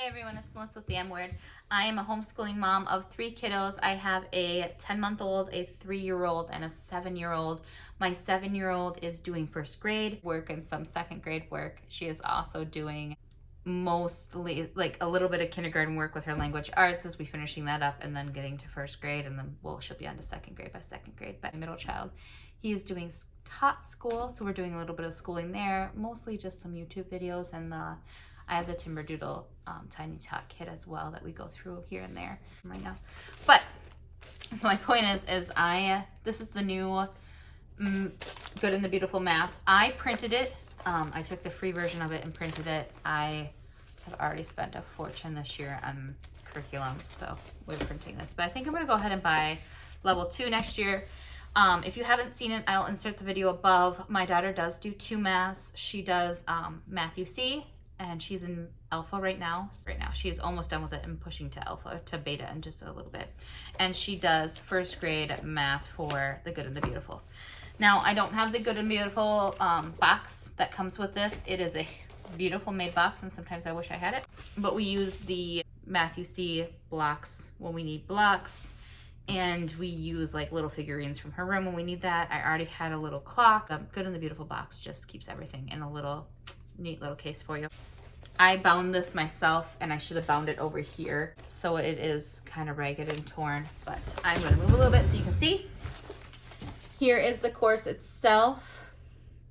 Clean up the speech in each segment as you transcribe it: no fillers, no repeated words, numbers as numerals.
Hey everyone, it's Melissa with the M Word. I am a homeschooling mom of 3 kiddos. I have a 10-month-old, a 3-year-old, and a 7-year-old. My 7-year-old is doing first grade work and some second grade work. She is also doing mostly like a little bit of kindergarten work with her language arts as we finishing that up and then getting to first grade, and then she'll be on to second grade by second grade. But my middle child, he is doing Tot School, so we're doing a little bit of schooling there, mostly just some YouTube videos, and I have the Timberdoodle Tiny Tot Kit as well that we go through here and there right now. But my point is this is the new Good and the Beautiful Math. I printed it. I took the free version of it and printed it. I have already spent a fortune this year on curriculum, so we're printing this. But I think I'm going to go ahead and buy level 2 next year. If you haven't seen it, I'll insert the video above. My daughter does do 2 maths. She does Math UC, and she's in alpha right now. She's almost done with it and pushing to beta in just a little bit. And she does first grade math for the Good and the Beautiful. Now, I don't have the Good and Beautiful box that comes with this. It is a beautiful made box, and sometimes I wish I had it. But we use the Math UC blocks when we need blocks, and we use like little figurines from her room when we need that. I already had a little clock. Good and the Beautiful box just keeps everything in a little neat little case for you. I bound this myself, and I should have bound it over here, so it is kind of ragged and torn, but I'm going to move a little bit so you can see. Here is the course itself.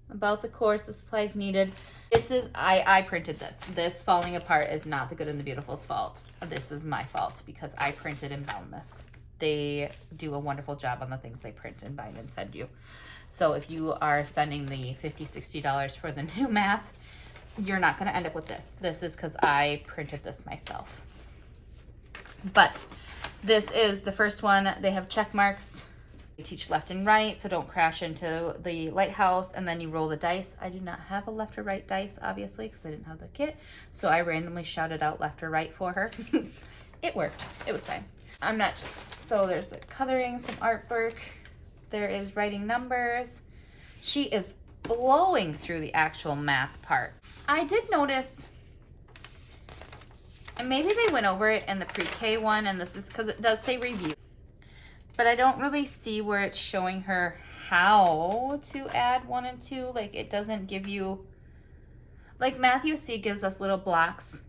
About the course, the supplies needed. This is, I printed this. This falling apart is not the Good and the Beautiful's fault. This is my fault because I printed and bound this. They do a wonderful job on the things they print and bind and send you. So if you are spending the $50, $60 for the new math, you're not going to end up with this. This is because I printed this myself. But this is the first one. They have check marks. They teach left and right, so don't crash into the lighthouse, and then you roll the dice. I do not have a left or right dice, obviously, because I didn't have the kit, so I randomly shouted out left or right for her. It worked. It was fine. I'm not just... So there's coloring, some artwork. There is writing numbers. She is blowing through the actual math part. I did notice, and maybe they went over it in the pre-K one, and this is because it does say review, but I don't really see where it's showing her how to add 1 and 2. Like, it doesn't give you, like Math UC gives us little blocks,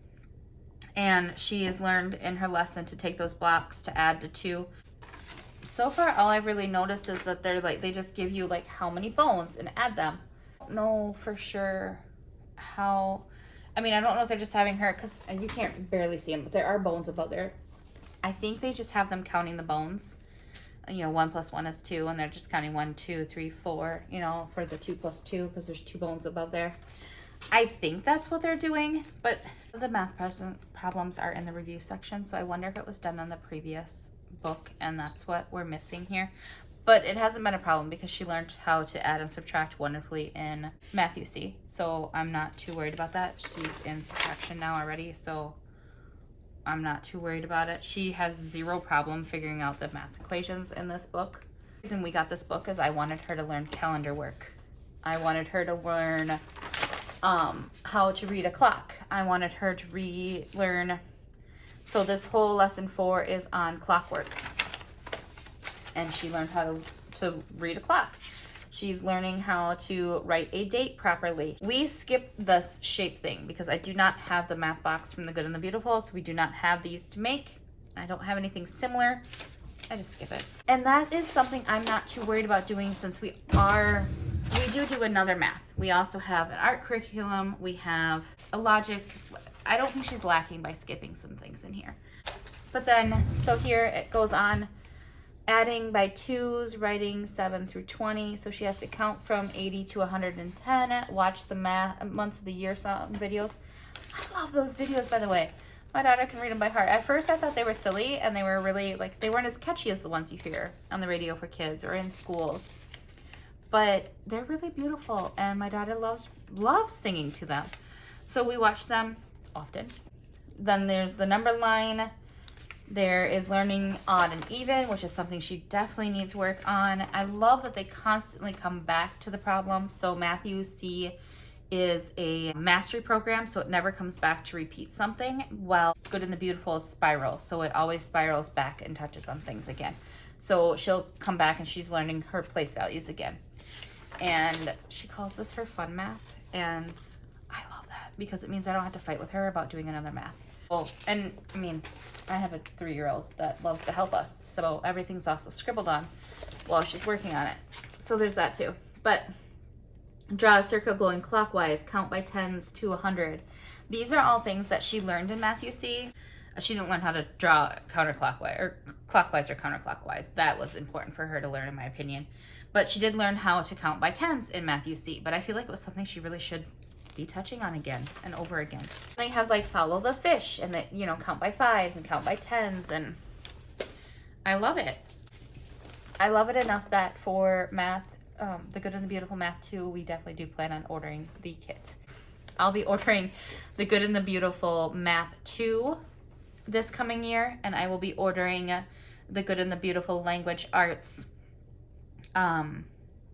and she has learned in her lesson to take those blocks to add to 2. So far, all I've really noticed is that they're like, they just give you like how many bones and add them. I don't know for sure how, I mean, I don't know if they're just having her, because you can't barely see them, but there are bones above there. I think they just have them counting the bones. You know, 1 plus 1 is 2, and they're just counting 1, 2, 3, 4, you know, for the 2 plus 2, because there's 2 bones above there. I think that's what they're doing, but the math problems are in the review section, so I wonder if it was done on the previous book, and that's what we're missing here. But it hasn't been a problem because she learned how to add and subtract wonderfully in Math UC, so I'm not too worried about that. She's in subtraction now already, so I'm not too worried about it. She has 0 problem figuring out the math equations in this book. The reason we got this book is I wanted her to learn calendar work. I wanted her to learn how to read a clock. I wanted her to relearn. So this whole lesson 4 is on clockwork. And she learned how to read a clock. She's learning how to write a date properly. We skipped this shape thing because I do not have the math box from the Good and the Beautiful, so we do not have these to make. I don't have anything similar. I just skip it. And that is something I'm not too worried about doing, since we do another math. We also have an art curriculum. We have a logic. I don't think she's lacking by skipping some things in here. But then, so here it goes on adding by 2s, writing 7 through 20. So she has to count from 80 to 110, watch the months of the year videos. I love those videos, by the way. My daughter can read them by heart. At first I thought they were silly, and they were really, like, they weren't as catchy as the ones you hear on the radio for kids or in schools. But they're really beautiful, and my daughter loves singing to them. So we watch them often. Then there's the number line. There is learning odd and even, which is something she definitely needs work on. I love that they constantly come back to the problem. So Math UC is a mastery program, so it never comes back to repeat something, while Good and the Beautiful is spiral, so it always spirals back and touches on things again. So she'll come back and she's learning her place values again. And she calls this her fun math, and I love that because it means I don't have to fight with her about doing another math. Well, and I mean, I have a 3-year-old that loves to help us, so everything's also scribbled on while she's working on it. So there's that too. But draw a circle going clockwise, count by tens to 100. These are all things that she learned in Math UC. She didn't learn how to draw counterclockwise or clockwise or counterclockwise. That was important for her to learn, in my opinion. But she did learn how to count by tens in Math UC. But I feel like it was something she really should be touching on again and over again. They have like follow the fish and that, you know, count by fives and count by tens, and I love it. I love it enough that for math, the Good and the Beautiful Math 2, we definitely do plan on ordering the kit. I'll be ordering the Good and the Beautiful Math 2 this coming year, and I will be ordering the Good and the Beautiful Language Arts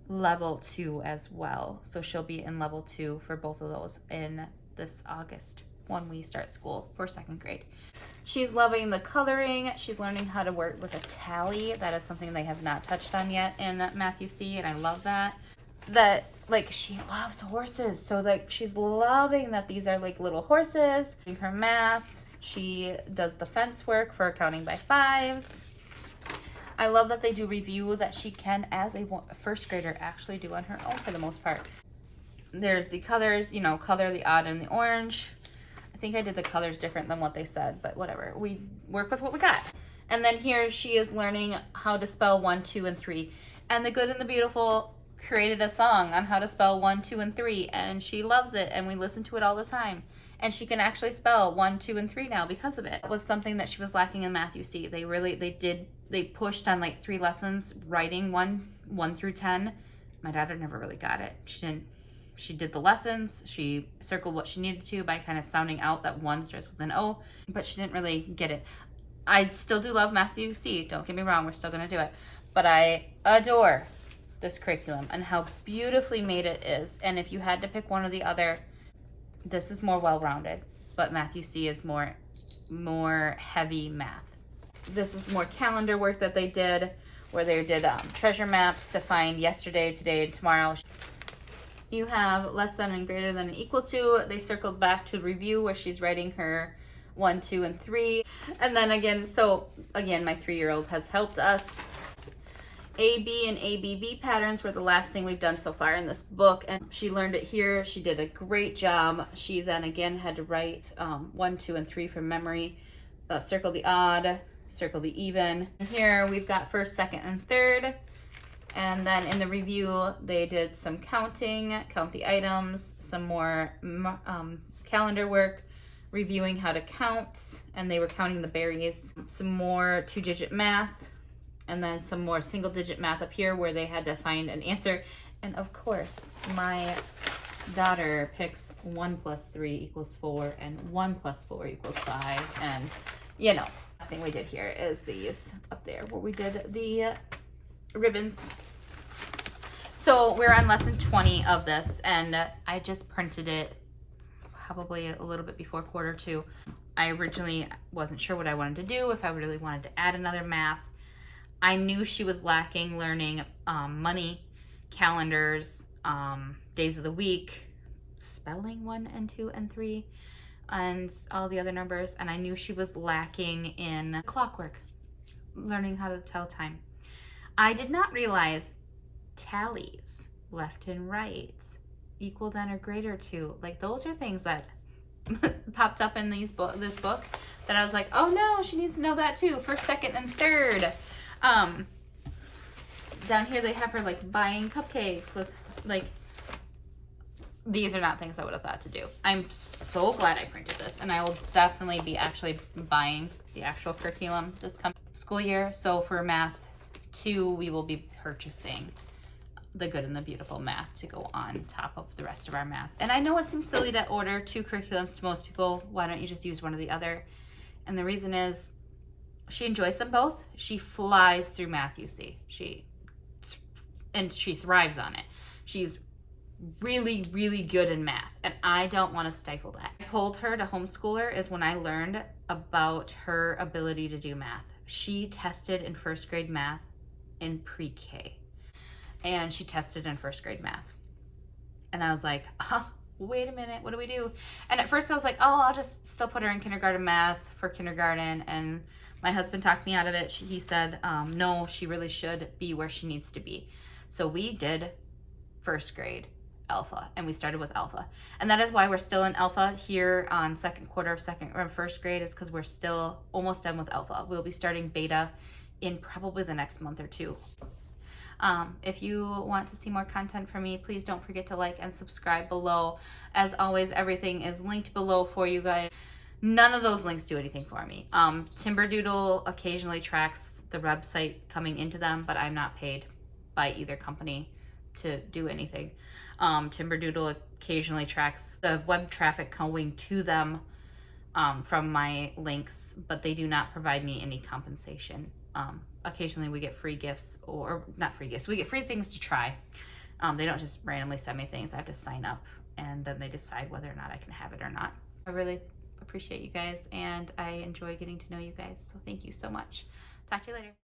level 2 as well. So she'll be in level 2 for both of those in this August when we start school for 2nd grade. She's loving the coloring. She's learning how to work with a tally. That is something they have not touched on yet in Math UC, and I love that. That, like, she loves horses. So, like, she's loving that these are, like, little horses. In her math, she does the fence work for counting by fives. I love that they do review that she can, as a 1st grader, actually do on her own for the most part. There's the colors, you know, color the odd and the orange. I think I did the colors different than what they said, but whatever. We work with what we got. And then here she is learning how to spell 1, 2, and 3. And the Good and the Beautiful created a song on how to spell 1, 2, and 3, and she loves it, and we listen to it all the time. And she can actually spell 1, 2, and 3 now because of it. It was something that she was lacking in Math UC. They pushed on like 3 lessons, writing 1 through 10. My daughter never really got it. She did the lessons. She circled what she needed to by kind of sounding out that 1 starts with an O, but she didn't really get it. I still do love Math UC. Don't get me wrong. We're still going to do it. But I adore this curriculum and how beautifully made it is. And if you had to pick one or the other, this is more well-rounded, but Math UC is more heavy math. This is more calendar work that they did, where they did treasure maps to find yesterday, today, and tomorrow. You have less than and greater than and equal to. They circled back to review where she's writing her 1, 2, and 3. And then again, my 3-year-old has helped us. AB and ABB patterns were the last thing we've done so far in this book, and she learned it here. She did a great job. She then again had to write 1, 2, and 3 from memory. Circle the odd, circle the even. And here we've got 1st, 2nd, and 3rd. And then in the review, they did some counting, count the items, some more calendar work, reviewing how to count, and they were counting the berries. Some more 2-digit math, and then some more single-digit math up here where they had to find an answer. And of course, my daughter picks 1 + 3 = 4, and 1 + 4 = 5. And, you know, last thing we did here is these up there where we did the ribbons. So we're on lesson 20 of this, and I just printed it probably a little bit before quarter 2. I originally wasn't sure what I wanted to do, if I really wanted to add another math. I knew she was lacking learning money, calendars, days of the week, spelling 1 and 2 and 3, and all the other numbers. And I knew she was lacking in clockwork, learning how to tell time. I did not realize tallies, left and right, equal than or greater to. Like, those are things that popped up in this book that I was like, oh no, she needs to know that too. 1st, 2nd, and 3rd. Down here they have her like buying cupcakes with like, these are not things I would have thought to do. I'm so glad I printed this, and I will definitely be actually buying the actual curriculum this coming school year. So for Math 2, we will be purchasing the Good and the Beautiful Math to go on top of the rest of our math. And I know it seems silly to order 2 curriculums to most people. Why don't you just use one or the other? And the reason is she enjoys them both. She flies through Math UC. She thrives on it. She's really, really good in math, and I don't want to stifle that. I pulled her to homeschool her is when I learned about her ability to do math. She tested in first grade math in pre-K, and she tested in first grade math. And I was like, wait a minute, what do we do? And at first I was like, oh, I'll just still put her in kindergarten math for kindergarten. And my husband talked me out of it. He said, no, she really should be where she needs to be. So we did first grade alpha, and we started with alpha. And that is why we're still in alpha here on second quarter of first grade, is because we're still almost done with alpha. We'll be starting beta in probably the next month or two. If you want to see more content from me, please don't forget to like and subscribe below. As always, everything is linked below for you guys. None of those links do anything for me. Timberdoodle occasionally tracks the website coming into them, but I'm not paid by either company to do anything. Timberdoodle occasionally tracks the web traffic going to them from my links, but they do not provide me any compensation. Occasionally we get free gifts, or not free gifts, we get free things to try. They don't just randomly send me things. I have to sign up, and then they decide whether or not I can have it or not. I really appreciate you guys, and I enjoy getting to know you guys, so thank you so much. Talk to you later.